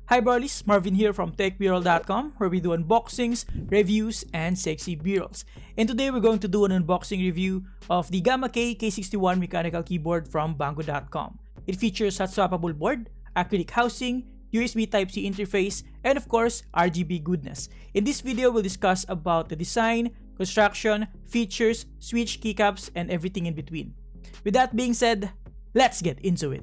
Hi Brollies, Marvin here from TechBroll.com, where we do unboxings, reviews, and sexy B-rolls. And today we're going to do an unboxing review of the Gamakay K61 mechanical keyboard from Bango.com. It features hot-swappable board, acrylic housing, USB Type-C interface, and of course, RGB goodness. In this video, we'll discuss about the design, construction, features, switch, keycaps, and everything in between. With that being said, let's get into it.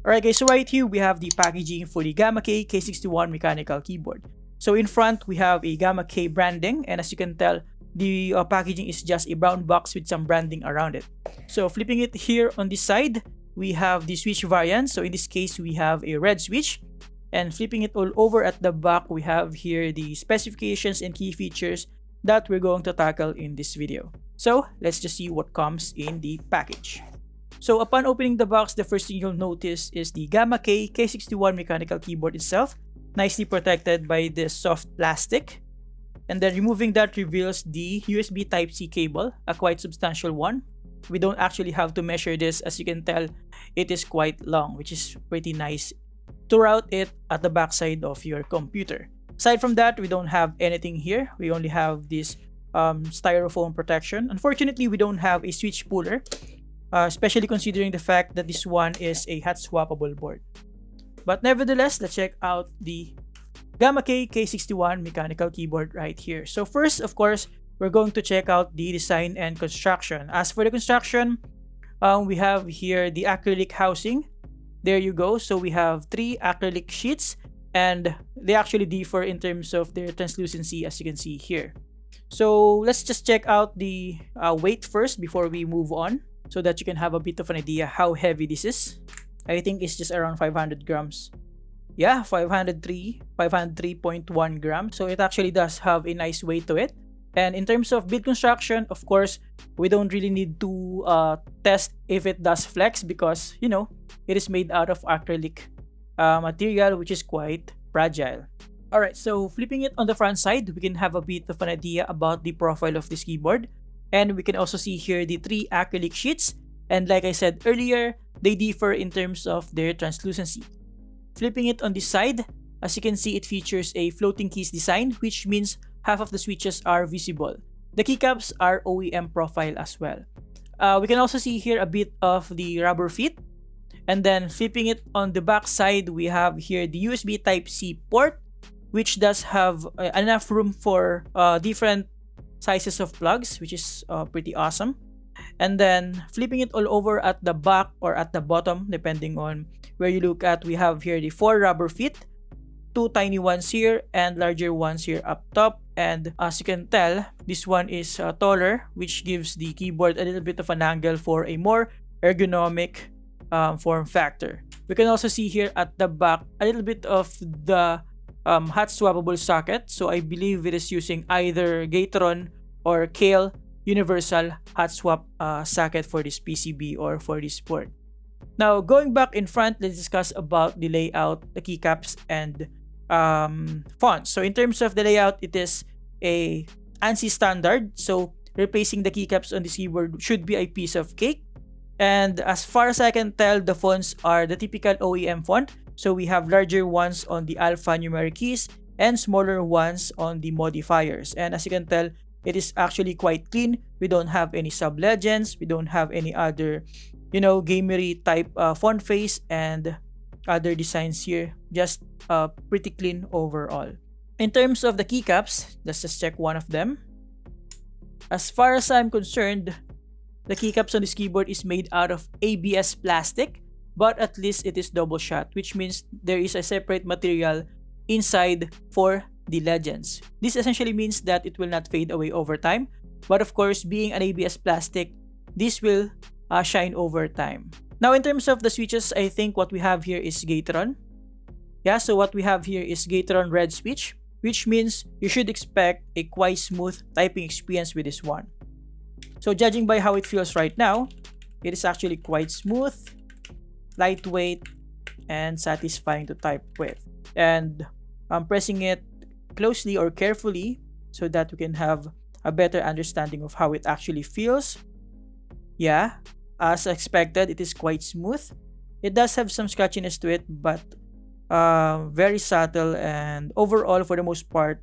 Alright guys, so right here we have the packaging for the Gamakay K61 mechanical keyboard. So in front we have a Gamakay branding, and as you can tell, the packaging is just a brown box with some branding around it. So flipping it here on this side, we have the switch variant. So in this case we have a red switch, and flipping it all over at the back, we have here the specifications and key features that we're going to tackle in this video. So let's just see what comes in the package. So upon opening the box, the first thing you'll notice is the Gamakay K61 mechanical keyboard itself, nicely protected by this soft plastic. And then removing that reveals the USB Type-C cable, a quite substantial one. We don't actually have to measure this. As you can tell, it is quite long, which is pretty nice to route it at the backside of your computer. Aside from that, we don't have anything here. We only have this styrofoam protection. Unfortunately, we don't have a switch puller. Especially considering the fact that this one is a hot-swappable board. But nevertheless, let's check out the Gamakay K61 mechanical keyboard right here. So first, of course, we're going to check out the design and construction. As for the construction, we have here the acrylic housing. There you go. So we have 3 acrylic sheets, and they actually differ in terms of their translucency, as you can see here. So let's just check out the weight first before we move on, so that you can have a bit of an idea how heavy this is. I think it's just around 500 grams. Yeah, 503.1 grams. So it actually does have a nice weight to it. And in terms of build construction, of course, we don't really need to test if it does flex, because, you know, it is made out of acrylic material, which is quite fragile. Alright, so flipping it on the front side, we can have a bit of an idea about the profile of this keyboard. And we can also see here the 3 acrylic sheets, and like I said earlier, they differ in terms of their translucency. Flipping it on this side, as you can see, it features a floating keys design, which means half of the switches are visible. The keycaps are OEM profile as well. We can also see here a bit of the rubber feet, and then flipping it on the back side, we have here the USB Type-C port, which does have enough room for different sizes of plugs, which is pretty awesome. And then flipping it all over at the back or at the bottom, depending on where you look at, we have here the 4 rubber feet, 2 tiny ones here and larger ones here up top. And as you can tell, this one is taller, which gives the keyboard a little bit of an angle for a more ergonomic form factor. We can also see here at the back a little bit of the hot-swappable socket. So I believe it is using either Gateron or Kale universal hot swap socket for this PCB or for this board. Now going back in front, let's discuss about the layout, the keycaps, and fonts. So in terms of the layout, it is a ANSI standard. So replacing the keycaps on this keyboard should be a piece of cake. And as far as I can tell, the fonts are the typical OEM font. So we have larger ones on the alphanumeric keys and smaller ones on the modifiers. And as you can tell, it is actually quite clean. We don't have any sub-legends. We don't have any other, you know, gamery type font face and other designs here. Just pretty clean overall. In terms of the keycaps, let's just check one of them. As far as I'm concerned, the keycaps on this keyboard is made out of ABS plastic, but at least it is double shot, which means there is a separate material inside for the legends. This essentially means that it will not fade away over time, but of course, being an ABS plastic, this will shine over time. Now in terms of the switches, I think what we have here is Gateron. Yeah, so what we have here is Gateron red switch, which means you should expect a quite smooth typing experience with this one. So judging by how it feels right now, it is actually quite smooth, lightweight, and satisfying to type with. And I'm pressing it closely or carefully so that we can have a better understanding of how it actually feels. Yeah, as expected, it is quite smooth. It does have some scratchiness to it, but very subtle, and overall, for the most part,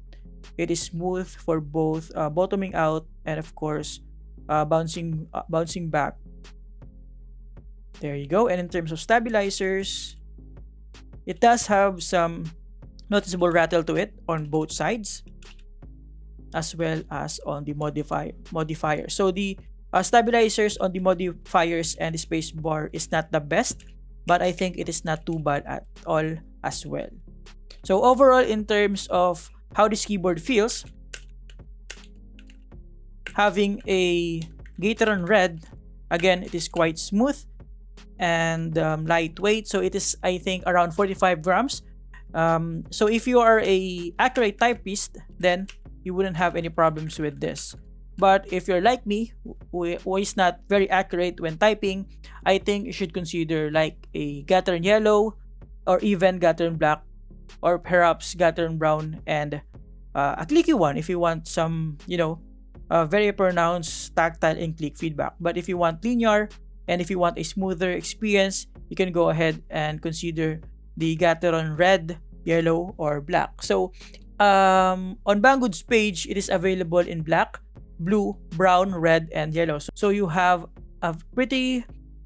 it is smooth for both bottoming out and of course bouncing back. There you go. And in terms of stabilizers, it does have some noticeable rattle to it on both sides, as well as on the modifier. So the stabilizers on the modifiers and the space bar is not the best, but I think it is not too bad at all as well. So overall, in terms of how this keyboard feels, having a Gateron Red, again, it is quite smooth and lightweight. So it is, I think, around 45 grams. So if you are a accurate typist, then you wouldn't have any problems with this. But if you're like me, who is not very accurate when typing, I think you should consider like a Gateron Yellow, or even Gateron Black, or perhaps Gateron Brown and a clicky one if you want some, very pronounced tactile and click feedback. But if you want linear and if you want a smoother experience, you can go ahead and consider the Gateron Red, Yellow, or Black. So on Banggood's page, it is available in black, blue, brown, red, and yellow. So you have a pretty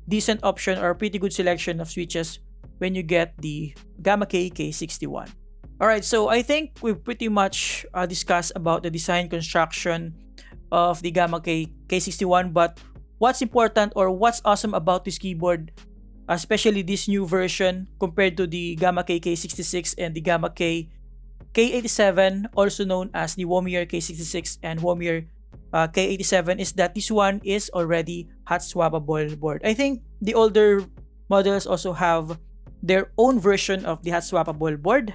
decent option or a pretty good selection of switches when you get the Gamakay K61. Alright, so I think we've pretty much discussed about the design construction of the Gamakay K61, but what's important or what's awesome about this keyboard, especially this new version compared to the Gamakay K66 and the Gamakay K87, also known as the Womier K66 and Womier K87, is that this one is already hot-swappable board. I think the older models also have their own version of the hot-swappable board,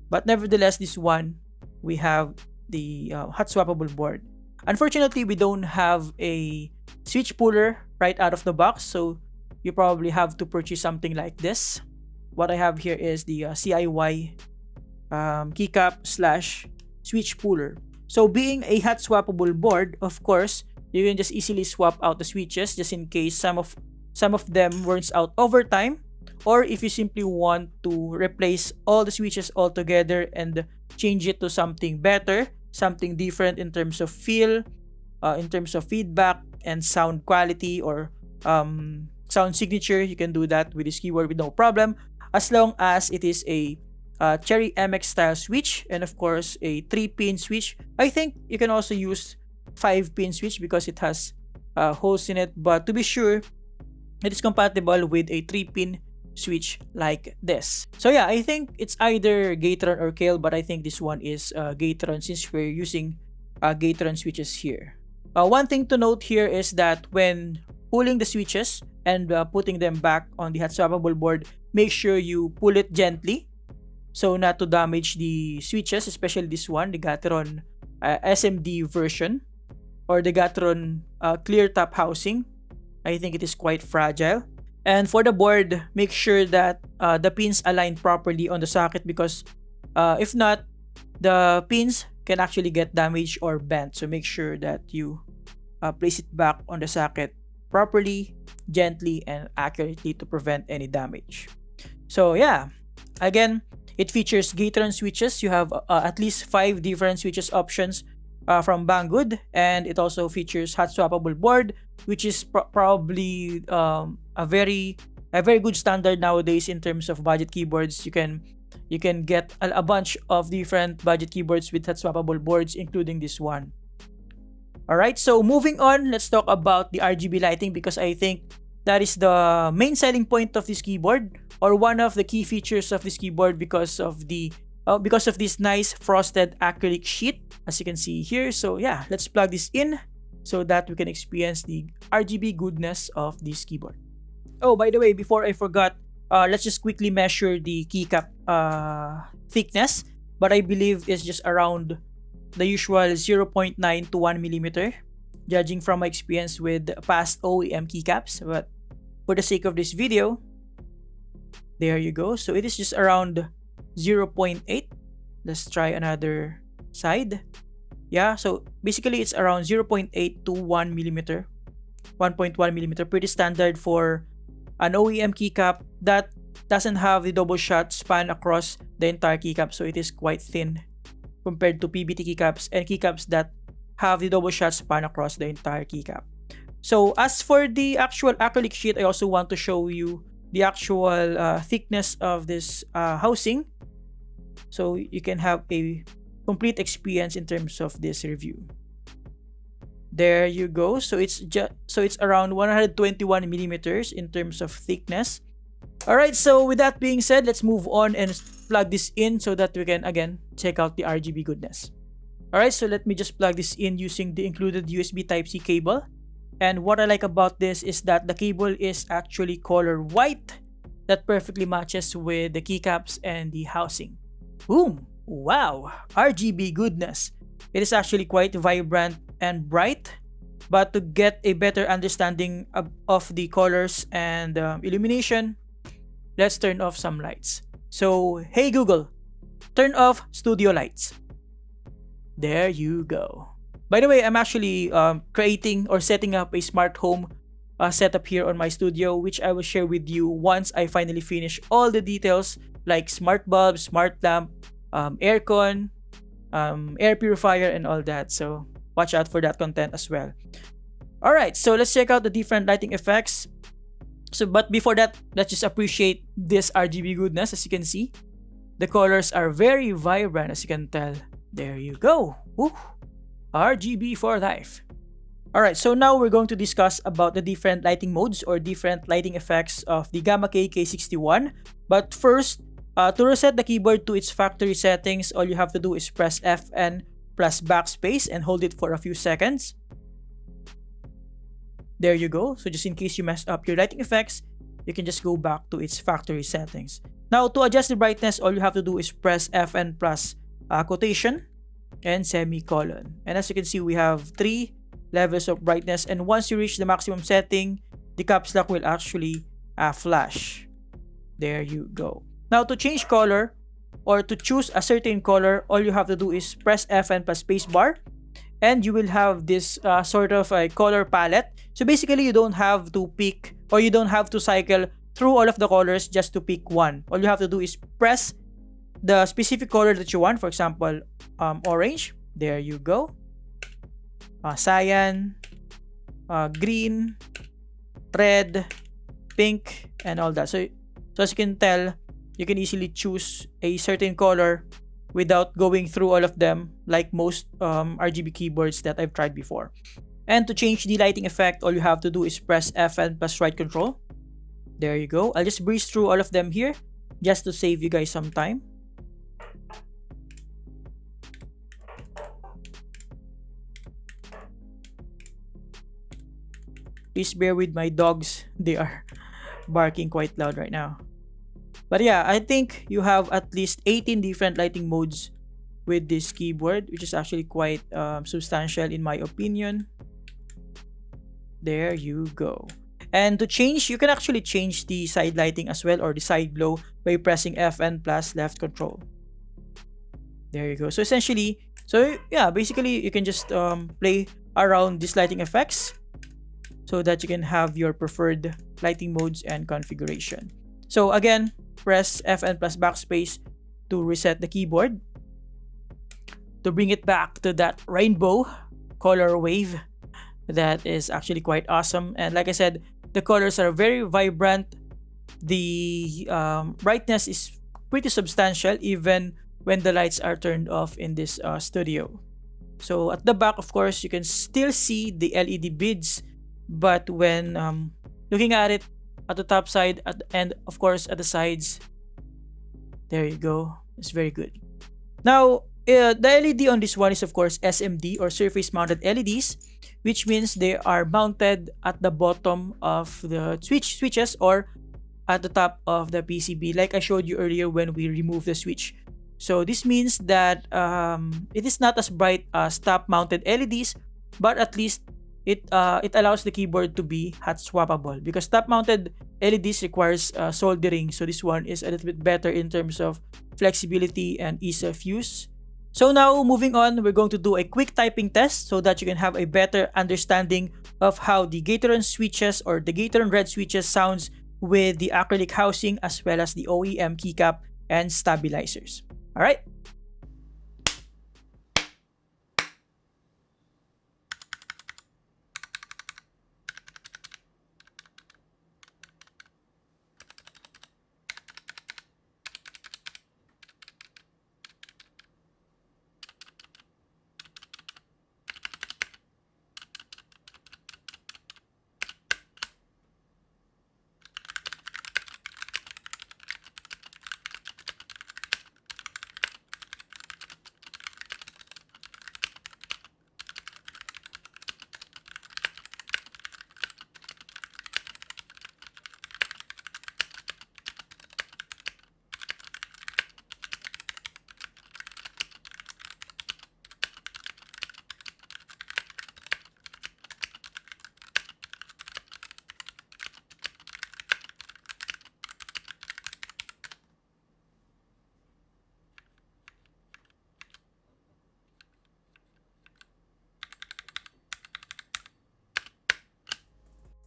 but nevertheless, this one, we have the hot-swappable board. Unfortunately, we don't have a switch puller right out of the box, so you probably have to purchase something like this. What I have here is the CIY keycap / switch puller. So being a hot swappable board, of course, you can just easily swap out the switches just in case some of them runs out over time, or if you simply want to replace all the switches altogether and change it to something better, something different in terms of feel, in terms of feedback and sound quality, or sound signature, you can do that with this keyboard with no problem, as long as it is a Cherry MX style switch and of course a 3-pin switch. I think you can also use 5-pin switch because it has holes in it, but to be sure, it is compatible with a 3-pin switch like this. So yeah, I think it's either Gateron or Kale, but I think this one is Gateron since we're using Gateron switches here. One thing to note here is that when pulling the switches and putting them back on the hot swappable board, make sure you pull it gently so not to damage the switches, especially this one, the Gateron SMD version or the Gateron clear top housing. I think it is quite fragile. And for the board, make sure that the pins align properly on the socket, because if not, the pins can actually get damaged or bent. So make sure that you place it back on the socket properly, gently, and accurately to prevent any damage. So yeah, again, it features Gateron switches. You have at least 5 different switches options from Banggood, and it also features hot swappable board, which is probably a very good standard nowadays in terms of budget keyboards. You can get a bunch of different budget keyboards with hot swappable boards, including this one. Alright, so moving on, let's talk about the RGB lighting, because I think that is the main selling point of this keyboard, or one of the key features of this keyboard, because of this nice frosted acrylic sheet, as you can see here. So yeah, let's plug this in so that we can experience the RGB goodness of this keyboard. Oh, by the way, before I forgot, let's just quickly measure the keycap thickness, but I believe it's just around the usual 0.9 to 1 millimeter, judging from my experience with past OEM keycaps. But for the sake of this video, there you go. So it is just around 0.8. Let's try another side. Yeah, so basically it's around 0.8 to 1 millimeter 1.1 millimeter, pretty standard for an OEM keycap that doesn't have the double shot span across the entire keycap, so it is quite thin compared to PBT keycaps and keycaps that have the double shot span across the entire keycap. So as for the actual acrylic sheet, I also want to show you the actual thickness of this housing, so you can have a complete experience in terms of this review. There you go. So it's around 121 millimeters in terms of thickness. Alright, so with that being said, let's move on and plug this in so that we can again check out the RGB goodness. Alright, so let me just plug this in using the included USB Type-C cable. And what I like about this is that the cable is actually color white. That perfectly matches with the keycaps and the housing. Boom! Wow! RGB goodness. It is actually quite vibrant and bright. But to get a better understanding of the colors and illumination, let's turn off some lights. So, hey Google, turn off studio lights. There you go. By the way, I'm actually creating or setting up a smart home setup here on my studio, which I will share with you once I finally finish all the details like smart bulb, smart lamp, aircon, air purifier, and all that. So watch out for that content as well. Alright, so let's check out the different lighting effects. But before that, let's just appreciate this RGB goodness. As you can see, the colors are very vibrant, as you can tell. There you go. Woo. RGB for life. Alright, so now we're going to discuss about the different lighting modes or different lighting effects of the Gamakay K61. But first, to reset the keyboard to its factory settings, all you have to do is press FN plus backspace and hold it for a few seconds. There you go. So just in case you messed up your lighting effects, you can just go back to its factory settings. Now, to adjust the brightness, all you have to do is press FN plus quotation and semicolon. And as you can see, we have 3 levels of brightness. And once you reach the maximum setting, the caps lock will actually flash. There you go. Now, to change color or to choose a certain color, all you have to do is press FN plus spacebar. And you will have this sort of a color palette. So basically, you don't have to pick or you don't have to cycle through all of the colors just to pick one. All you have to do is press the specific color that you want. For example, orange. There you go. Cyan, green, red, pink, and all that. So as you can tell, you can easily choose a certain color without going through all of them like most RGB keyboards that I've tried before. And to change the lighting effect, all you have to do is press FN plus right control. There you go. I'll just breeze through all of them here just to save you guys some time. Please bear with my dogs. They are barking quite loud right now. But yeah, I think you have at least 18 different lighting modes with this keyboard, which is actually quite substantial in my opinion. There you go. And to change, you can actually change the side lighting as well, or the side glow, by pressing FN plus left control. There you go. So essentially, basically you can just play around these lighting effects so that you can have your preferred lighting modes and configuration. So again, press FN plus backspace to reset the keyboard, to bring it back to that rainbow color wave that is actually quite awesome. And like I said, the colors are very vibrant. The brightness is pretty substantial even when the lights are turned off in this studio. So at the back, of course, you can still see the LED beads, but when looking at it at the top side and of course at the sides, there you go. It's very good. Now, the LED on this one is of course SMD or surface mounted LEDs, which means they are mounted at the bottom of the switches or at the top of the PCB, like I showed you earlier when we removed the switch. So this means that it is not as bright as top mounted LEDs, but at least it allows the keyboard to be hot swappable, because top mounted LEDs requires soldering. So this one is a little bit better in terms of flexibility and ease of use. So now moving on, we're going to do a quick typing test so that you can have a better understanding of how the Gateron switches or the Gateron red switches sounds with the acrylic housing as well as the OEM keycap and stabilizers. Alright.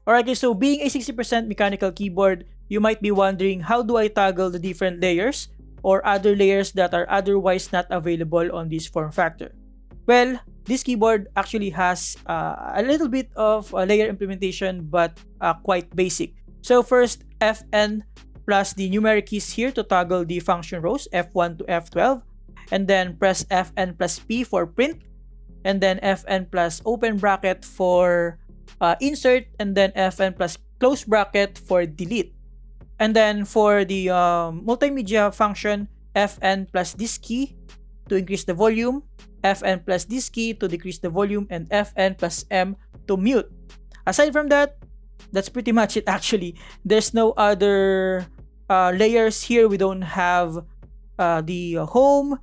Alright guys, so being a 60% mechanical keyboard, you might be wondering how do I toggle the different layers or other layers that are otherwise not available on this form factor. Well, this keyboard actually has a little bit of a layer implementation but quite basic. So first, Fn plus the numeric keys here to toggle the function rows, F1 to F12, and then press Fn plus P for print, and then Fn plus open bracket for insert, and then Fn plus close bracket for delete. And then for the multimedia function, Fn plus this key to increase the volume, Fn plus this key to decrease the volume, and Fn plus M to mute. Aside from that, that's pretty much it actually. There's no other layers here. We don't have the home,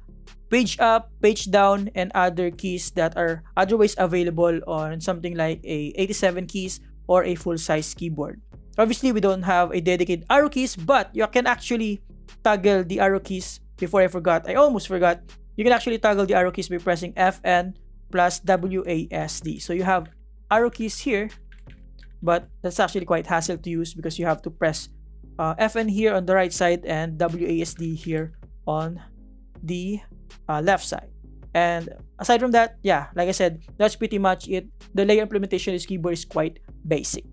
page up, page down, and other keys that are otherwise available on something like a 87 keys or a full-size keyboard. Obviously, we don't have a dedicated arrow keys, but you can actually toggle the arrow keys. Before I forgot, I almost forgot, you can actually toggle the arrow keys by pressing Fn plus WASD. So you have arrow keys here, but that's actually quite hassle to use because you have to press Fn here on the right side and WASD here on the left side. And aside from that, yeah, like I said, that's pretty much it. The layer implementation of this keyboard is quite basic.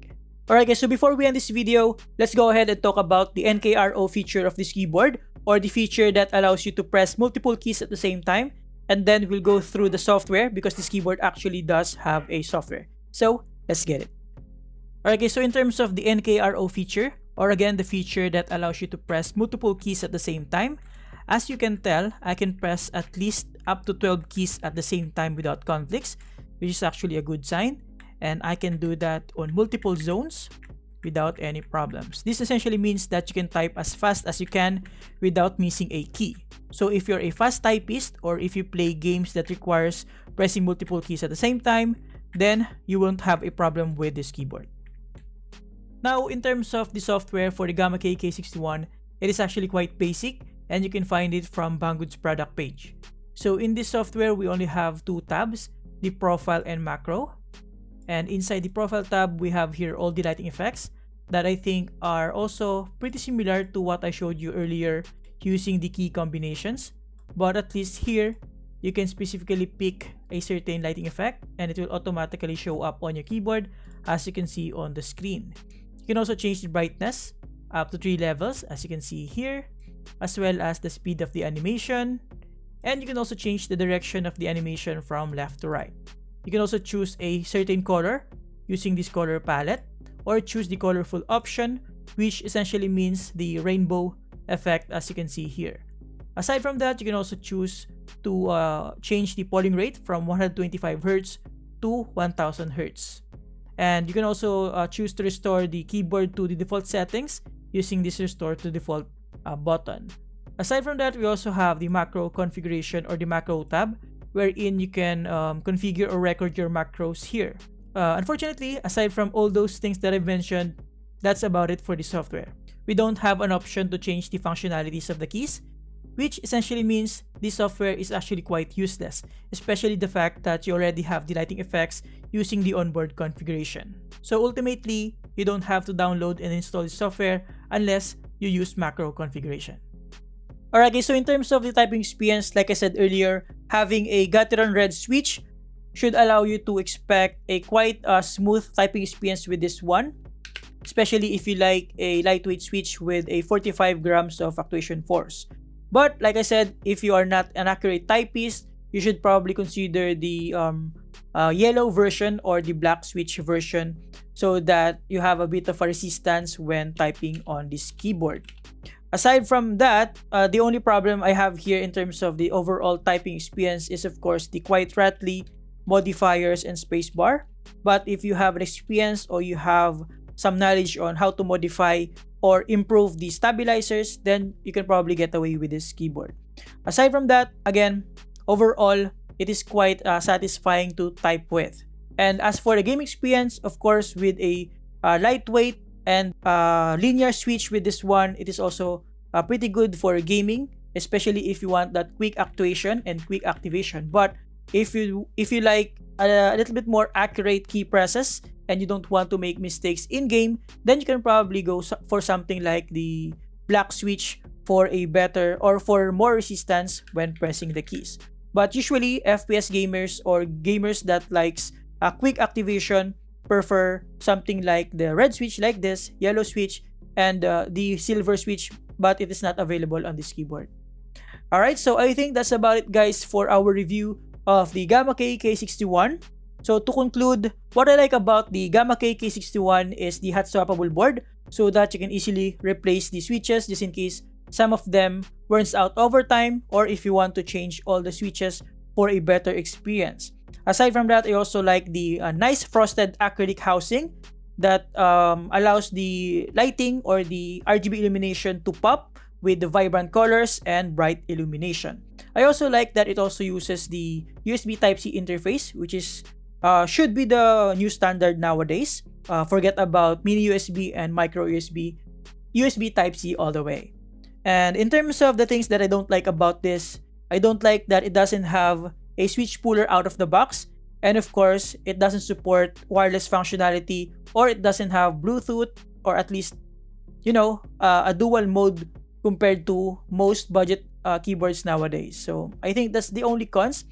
Alright guys, so before we end this video, let's go ahead and talk about the Nkro feature of this keyboard, or the feature that allows you to press multiple keys at the same time. And then we'll go through the software because this keyboard actually does have a software. So let's get it. Alright guys, so in terms of the Nkro feature, or again the feature that allows you to press multiple keys at the same time, as you can tell, I can press at least up to 12 keys at the same time without conflicts, which is actually a good sign. And I can do that on multiple zones without any problems. This essentially means that you can type as fast as you can without missing a key. So if you're a fast typist, or if you play games that requires pressing multiple keys at the same time, then you won't have a problem with this keyboard. Now, in terms of the software for the Gamakay K61, it is actually quite basic, and you can find it from Banggood's product page. So in this software, we only have two tabs, the profile and macro. And inside the profile tab, we have here all the lighting effects that I think are also pretty similar to what I showed you earlier using the key combinations. But at least here, you can specifically pick a certain lighting effect and it will automatically show up on your keyboard as you can see on the screen. You can also change the brightness up to 3 levels as you can see here, as well as the speed of the animation. And you can also change the direction of the animation from left to right. You can also choose a certain color using this color palette, or choose the colorful option, which essentially means the rainbow effect as you can see here. Aside from that, you can also choose to change the polling rate from 125 Hz to 1000 Hz. And you can also choose to restore the keyboard to the default settings using this restore to default button. Aside from that, we also have the macro configuration, or the macro tab, wherein you can configure or record your macros here. Unfortunately, aside from all those things that I've mentioned, that's about it for the software. We don't have an option to change the functionalities of the keys. which essentially means this software is actually quite useless, especially the fact that you already have the lighting effects using the onboard configuration. So ultimately, you don't have to download and install the software unless you use macro configuration. Alright guys, so in terms of the typing experience, like I said earlier, having a Gateron Red switch should allow you to expect a quite smooth typing experience with this one, especially if you like a lightweight switch with a 45 grams of actuation force. But like I said, if you are not an accurate typist, you should probably consider the yellow version or the black switch version so that you have a bit of a resistance when typing on this keyboard. Aside from that, the only problem I have here in terms of the overall typing experience is of course the quite rattly modifiers and spacebar. But if you have an experience or you have some knowledge on how to modify or improve the stabilizers, then you can probably get away with this keyboard. Aside from that, again, overall, it is quite satisfying to type with. And as for the game experience, of course, with a lightweight and linear switch with this one, it is also pretty good for gaming, especially if you want that quick actuation and quick activation. But if you like a little bit more accurate key presses and you don't want to make mistakes in game, then you can probably go for something like the black switch for a better or for more resistance when pressing the keys. But usually FPS gamers or gamers that likes a quick activation prefer something like the red switch like this, yellow switch, and the silver switch, but it is not available on this keyboard. Alright, so I think that's about it guys for our review of the Gamakay K61. So to conclude, what I like about the Gamakay K61 is the hot-swappable board so that you can easily replace the switches just in case some of them burns out over time or if you want to change all the switches for a better experience. Aside from that, I also like the nice frosted acrylic housing that allows the lighting or the RGB illumination to pop with the vibrant colors and bright illumination. I also like that it also uses the USB Type-C interface, which is should be the new standard nowadays. Forget about mini USB and micro USB, USB Type-C all the way. And in terms of the things that I don't like about this, I don't like that it doesn't have a switch puller out of the box, and of course it doesn't support wireless functionality, or it doesn't have Bluetooth, or at least, you know, a dual mode compared to most budget keyboards nowadays. So I think that's the only cons.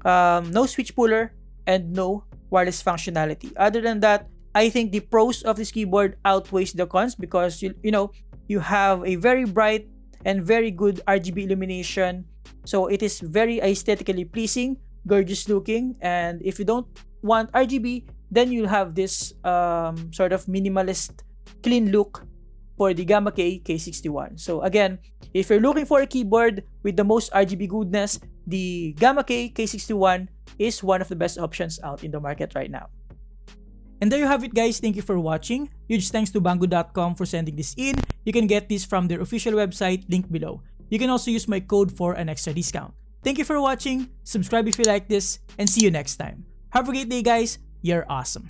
No switch puller and no wireless functionality. Other than that, I think the pros of this keyboard outweighs the cons because you have a very bright and very good RGB illumination. So it is very aesthetically pleasing, gorgeous looking, and if you don't want RGB, then you'll have this sort of minimalist, clean look for the Gamakay K61. So again, if you're looking for a keyboard with the most RGB goodness, the Gamakay K61 is one of the best options out in the market right now. And there you have it guys, thank you for watching. Huge thanks to Banggood.com for sending this in. You can get this from their official website, link below. You can also use my code for an extra discount. Thank you for watching, subscribe if you like this, and see you next time. Have a great day guys, you're awesome.